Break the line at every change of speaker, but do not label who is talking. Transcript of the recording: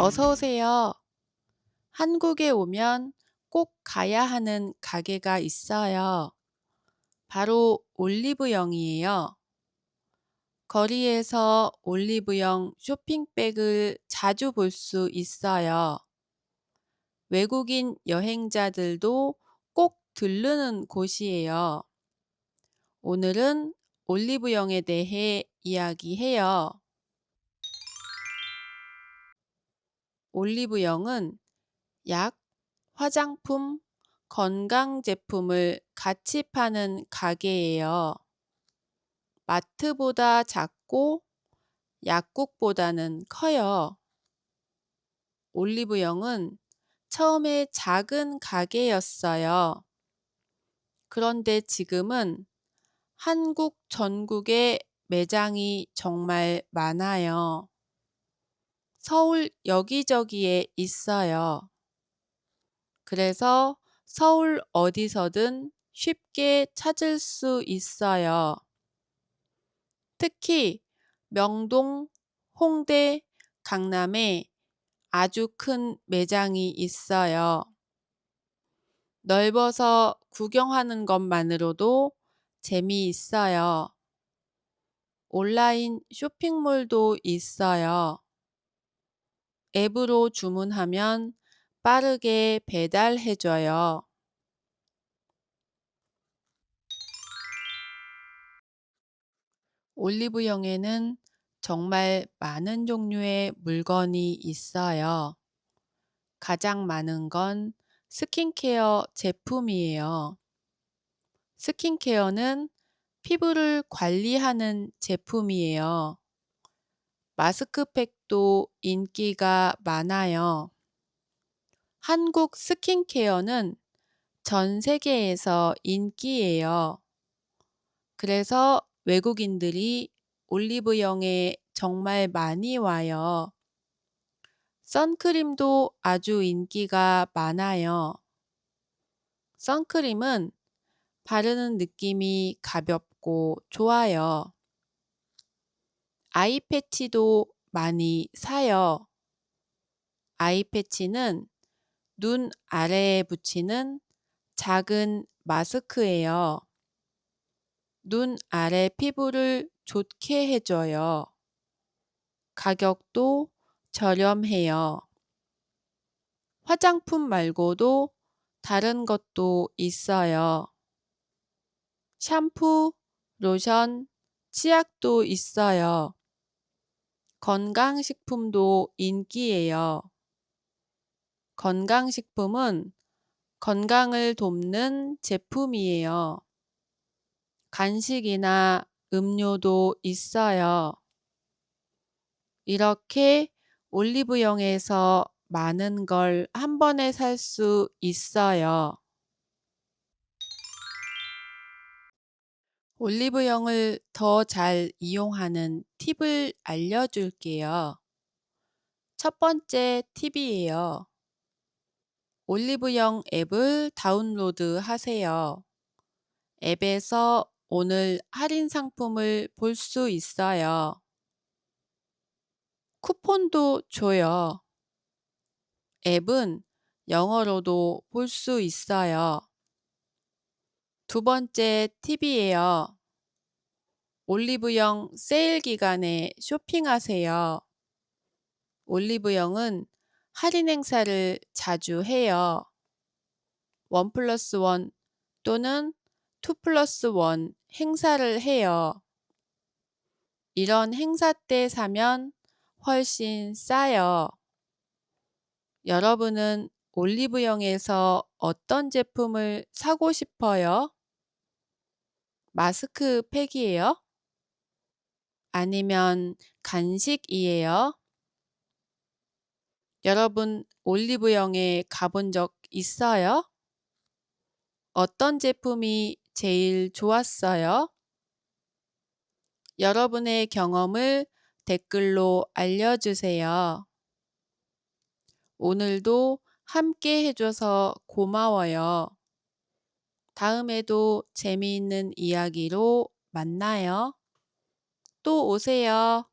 어서 오세요. 한국에 오면 꼭 가야 하는 가게가 있어요. 바로 올리브영이에요. 거리에서 올리브영 쇼핑백을 자주 볼 수 있어요. 외국인 여행자들도 꼭 들르는 곳이에요. 오늘은 올리브영에 대해 이야기해요. 올리브영은 약, 화장품, 건강 제품을 같이 파는 가게예요. 마트보다 작고 약국보다는 커요. 올리브영은 처음에 작은 가게였어요. 그런데 지금은 한국 전국에 매장이 정말 많아요. 서울 여기저기에 있어요. 그래서 서울 어디서든 쉽게 찾을 수 있어요. 특히 명동, 홍대, 강남에 아주 큰 매장이 있어요. 넓어서 구경하는 것만으로도 재미있어요. 온라인 쇼핑몰도 있어요. 앱으로 주문하면 빠르게 배달해줘요. 올리브영에는 정말 많은 종류의 물건이 있어요. 가장 많은 건 스킨케어 제품이에요. 스킨케어는 피부를 관리하는 제품이에요. 마스크팩도 인기가 많아요. 한국 스킨케어는 전 세계에서 인기예요. 그래서 외국인들이 올리브영에 정말 많이 와요. 선크림도 아주 인기가 많아요. 선크림은 바르는 느낌이 가볍고 좋아요. 아이 패치도 많이 사요. 아이 패치는 눈 아래에 붙이는 작은 마스크예요. 눈 아래 피부를 좋게 해줘요. 가격도 저렴해요. 화장품 말고도 다른 것도 있어요. 샴푸, 로션, 치약도 있어요. 건강식품도 인기예요. 건강식품은 건강을 돕는 제품이에요. 간식이나 음료도 있어요. 이렇게 올리브영에서 많은 걸 한 번에 살 수 있어요. 올리브영을 더 잘 이용하는 팁을 알려줄게요. 첫 번째 팁이에요. 올리브영 앱을 다운로드 하세요. 앱에서 오늘 할인 상품을 볼 수 있어요. 쿠폰도 줘요. 앱은 영어로도 볼 수 있어요. 두 번째 팁이에요. 올리브영 세일 기간에 쇼핑하세요. 올리브영은 할인 행사를 자주 해요. 1+1 또는 2+1 행사를 해요. 이런 행사 때 사면 훨씬 싸요. 여러분은 올리브영에서 어떤 제품을 사고 싶어요? 마스크팩이에요? 아니면 간식이에요? 여러분 올리브영에 가본 적 있어요? 어떤 제품이 제일 좋았어요? 여러분의 경험을 댓글로 알려주세요. 오늘도 함께 해줘서 고마워요. 다음에도 재미있는 이야기로 만나요. 또 오세요.